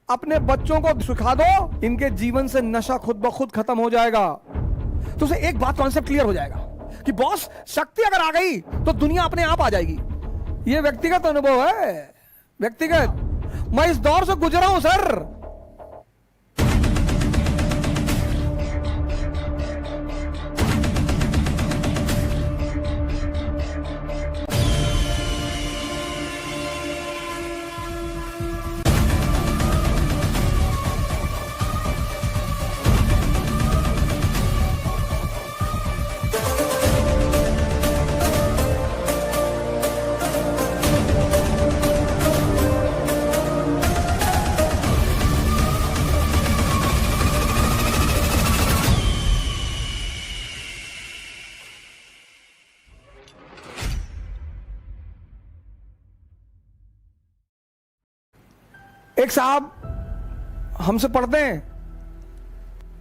अपने बच्चों को सिखा दो, इनके जीवन से नशा खुद ब खुद खत्म हो जाएगा। तो उसे एक बात कॉन्सेप्ट क्लियर हो जाएगा कि बॉस, शक्ति अगर आ गई तो दुनिया अपने आप आ जाएगी। यह व्यक्तिगत अनुभव है, व्यक्तिगत। मैं इस दौर से गुजरा हूं सर। एक साहब हमसे पढ़ते हैं,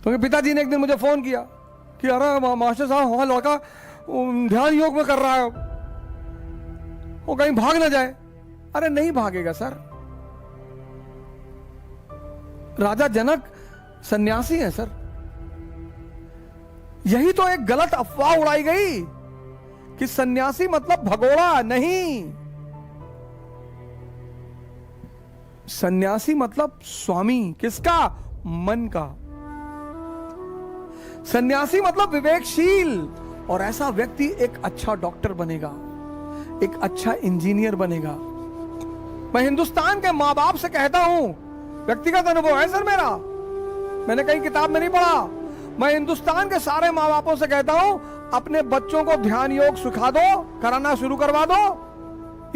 तो उनके पिताजी ने एक दिन मुझे फोन किया कि अरे मास्टर साहब, हमारा लड़का ध्यान योग में कर रहा है, वो कहीं भाग ना जाए। अरे नहीं भागेगा सर। राजा जनक सन्यासी है सर। यही तो एक गलत अफवाह उड़ाई गई कि सन्यासी मतलब भगोड़ा। नहीं, सन्यासी मतलब स्वामी। किसका? मन का। सन्यासी मतलब विवेकशील। और ऐसा व्यक्ति एक अच्छा डॉक्टर बनेगा, एक अच्छा इंजीनियर बनेगा। मैं हिंदुस्तान के मां बाप से कहता हूं, व्यक्तिगत अनुभव है सर मेरा, मैंने कहीं किताब में नहीं पढ़ा। मैं हिंदुस्तान के सारे मां बापों से कहता हूं, अपने बच्चों को ध्यान योग सिखा दो, कराना शुरू करवा दो,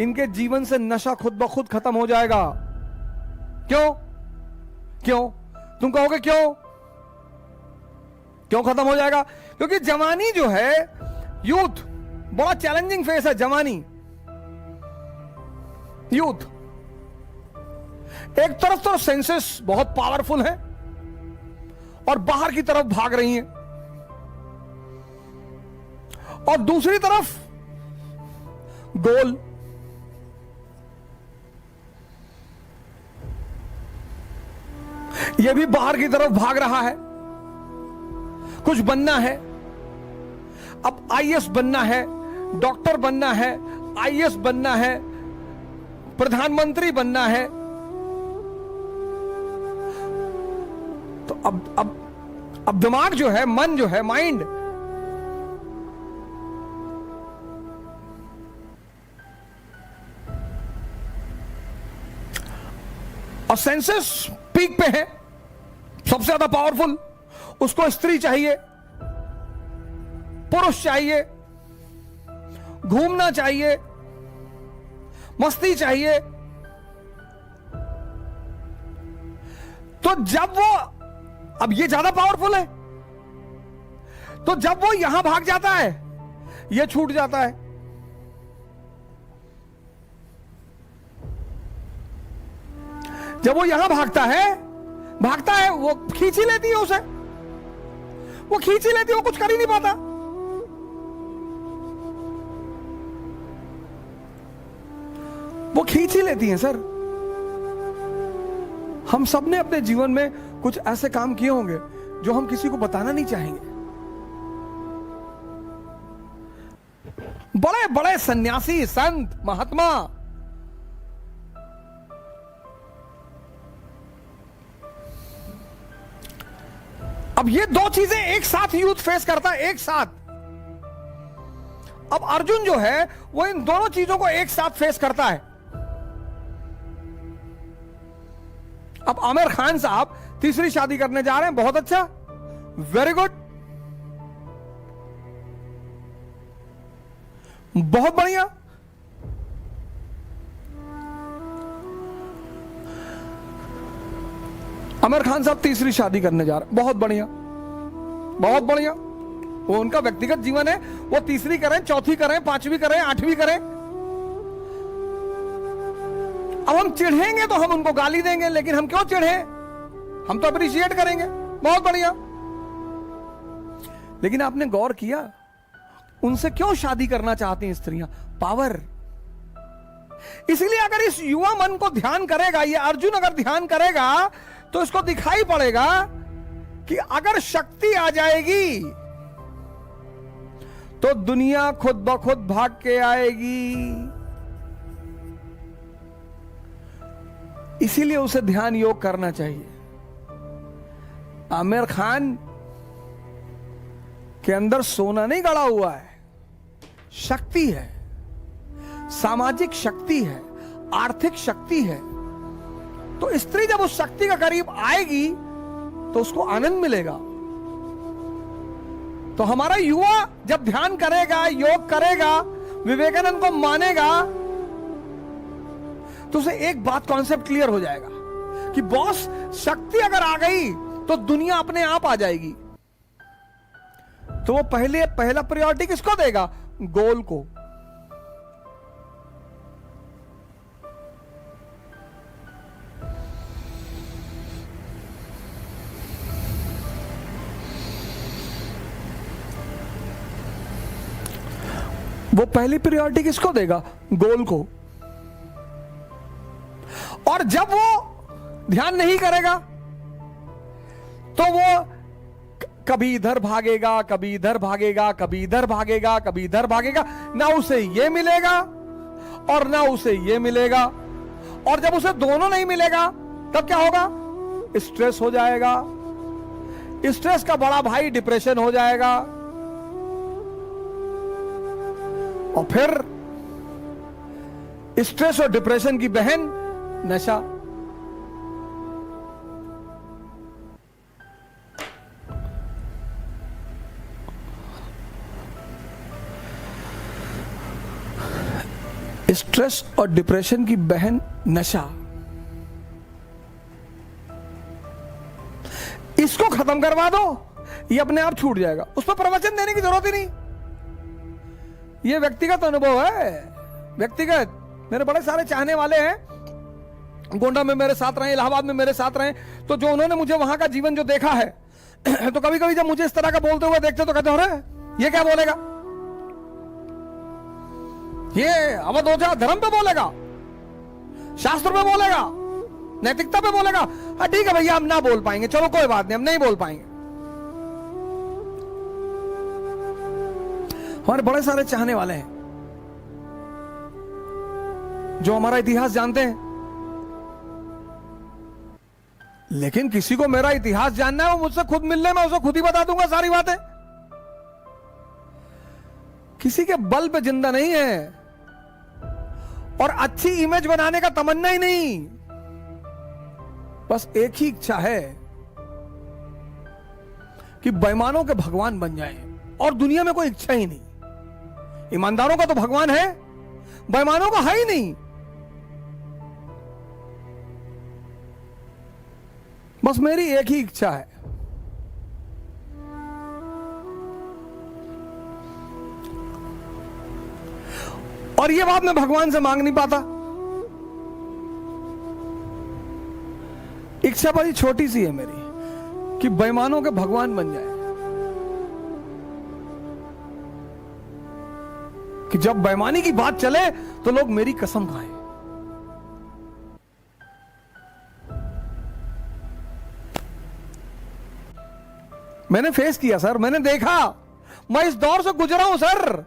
इनके जीवन से नशा खुद ब खुद खत्म हो जाएगा। क्यों? क्यों? तुम कहोगे क्यों? क्यों खत्म हो जाएगा? क्योंकि जवानी जो है, यूथ, बड़ा चैलेंजिंग फेस है जवानी। यूथ एक तरफ तो सेंसेस बहुत पावरफुल है और बाहर की तरफ भाग रही हैं, और दूसरी तरफ गोल। यह भी बाहर की तरफ भाग रहा है, कुछ बनना है। अब आईएएस बनना है, डॉक्टर बनना है, आईएएस बनना है, प्रधानमंत्री बनना है। तो अब दिमाग जो है, मन जो है, माइंड, और सेंसेस पीक पे है, सबसे ज्यादा पावरफुल। उसको स्त्री चाहिए, पुरुष चाहिए, घूमना चाहिए, मस्ती चाहिए। तो जब वो, अब ये ज्यादा पावरफुल है, तो जब वो यहां भाग जाता है, ये छूट जाता है। जब वो यहां भागता है, वो खींच ही लेती है उसे, वो खींच ही लेती है, वो कुछ कर ही नहीं पाता। वो खींच ही लेती है सर। हम सब ने अपने जीवन में कुछ ऐसे काम किए होंगे जो हम किसी को बताना नहीं चाहेंगे। बड़े बड़े सन्यासी, संत, महात्मा, अब ये दो चीजें एक साथ यूथ फेस करता है, एक साथ। अब अर्जुन जो है वो इन दोनों चीजों को एक साथ फेस करता है। अब आमिर खान साहब तीसरी शादी करने जा रहे हैं, बहुत अच्छा, वेरी गुड, बहुत बढ़िया। आमिर खान साहब तीसरी शादी करने जा रहे हैं, बहुत बढ़िया, बहुत बढ़िया। वो उनका व्यक्तिगत जीवन है, वो तीसरी करें, चौथी करें, पांचवी करें, आठवीं करें। अब हम चिढ़ेंगे तो हम उनको गाली देंगे, लेकिन हम क्यों चिढ़े? हम तो अप्रिशिएट करेंगे, बहुत बढ़िया। लेकिन आपने गौर किया उनसे क्यों शादी करना चाहती हैं स्त्रियां? पावर। इसीलिए अगर इस युवा मन को ध्यान करेगा, ये अर्जुन अगर ध्यान करेगा, तो इसको दिखाई पड़ेगा कि अगर शक्ति आ जाएगी तो दुनिया खुद ब खुद भाग के आएगी। इसीलिए उसे ध्यान योग करना चाहिए। आमिर खान के अंदर सोना नहीं गड़ा हुआ है, शक्ति है, सामाजिक शक्ति है, आर्थिक शक्ति है। तो स्त्री जब उस शक्ति के करीब आएगी तो उसको आनंद मिलेगा। तो हमारा युवा जब ध्यान करेगा, योग करेगा, विवेकानंद को मानेगा, तो उसे एक बात कॉन्सेप्ट क्लियर हो जाएगा कि बॉस, शक्ति अगर आ गई तो दुनिया अपने आप आ जाएगी। तो वो पहला प्रायोरिटी किसको देगा? गोल को। वो पहली प्रायोरिटी किसको देगा? गोल को। और जब वो ध्यान नहीं करेगा तो वो कभी इधर भागेगा, कभी इधर भागेगा, कभी इधर भागेगा, कभी इधर भागेगा। ना उसे ये मिलेगा और ना उसे ये मिलेगा। और जब उसे दोनों नहीं मिलेगा तब क्या होगा? स्ट्रेस हो जाएगा। स्ट्रेस का बड़ा भाई डिप्रेशन हो जाएगा। और फिर स्ट्रेस और डिप्रेशन की बहन नशा। स्ट्रेस और डिप्रेशन की बहन नशा। इसको खत्म करवा दो, ये अपने आप छूट जाएगा। उस पर प्रवचन देने की जरूरत ही नहीं। ये व्यक्तिगत अनुभव है, व्यक्तिगत। मेरे बड़े सारे चाहने वाले हैं, गोंडा में मेरे साथ रहे, इलाहाबाद में मेरे साथ रहे। तो जो उन्होंने मुझे वहां का जीवन जो देखा है, तो कभी कभी जब मुझे इस तरह का बोलते हुए देखते तो कहते हो, अरे ये क्या बोलेगा, ये अवधोजा धर्म पे बोलेगा, शास्त्र पे बोलेगा, नैतिकता पे बोलेगा। हाँ ठीक है भैया, हम ना बोल पाएंगे, चलो कोई बात नहीं, हम नहीं बोल पाएंगे। हमारे बड़े सारे चाहने वाले हैं जो हमारा इतिहास जानते हैं, लेकिन किसी को मेरा इतिहास जानना है, वो मुझसे खुद मिलने में उसे खुद ही बता दूंगा सारी बातें। किसी के बल पे जिंदा नहीं है, और अच्छी इमेज बनाने का तमन्ना ही नहीं। बस एक ही इच्छा है कि बेईमानों के भगवान बन जाएं, और दुनिया में कोई इच्छा ही नहीं। ईमानदारों का तो भगवान है, बेईमानों का है ही नहीं। बस मेरी एक ही इच्छा है, और ये बात मैं भगवान से मांग नहीं पाता। इच्छा बड़ी छोटी सी है मेरी कि बेईमानों के भगवान बन जाए, कि जब बेईमानी की बात चले तो लोग मेरी कसम खाएं। मैंने फेस किया सर, मैंने देखा, मैं इस दौर से गुजरा हूं सर,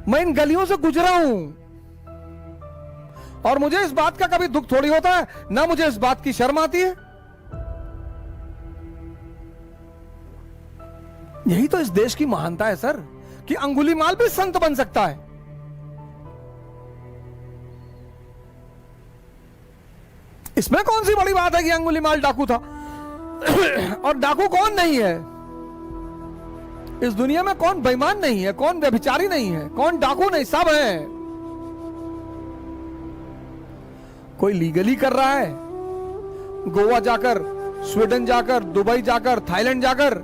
मैं इन गलियों से गुजरा हूं, और मुझे इस बात का कभी दुख थोड़ी होता है, ना मुझे इस बात की शर्म आती है। यही तो इस देश की महानता है सर, कि अंगुलीमाल भी संत बन सकता है। इसमें कौन सी बड़ी बात है कि अंगुलीमाल डाकू था, और डाकू कौन नहीं है इस दुनिया में? कौन बेईमान नहीं है, कौन व्यभिचारी नहीं है, कौन डाकू नहीं, सब है। कोई लीगली कर रहा है, गोवा जाकर, स्वीडन जाकर, दुबई जाकर, थाईलैंड जाकर,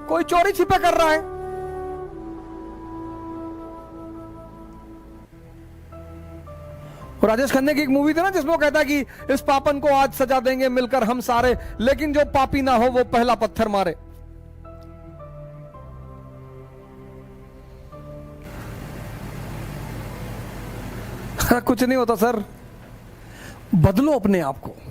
कोई चोरी छिपे कर रहा है। राजेश खन्ना की एक मूवी थी ना, जिसमें वो कहता है कि इस पापन को आज सजा देंगे मिलकर हम सारे, लेकिन जो पापी ना हो वो पहला पत्थर मारे। कुछ नहीं होता सर, बदलो अपने आप को।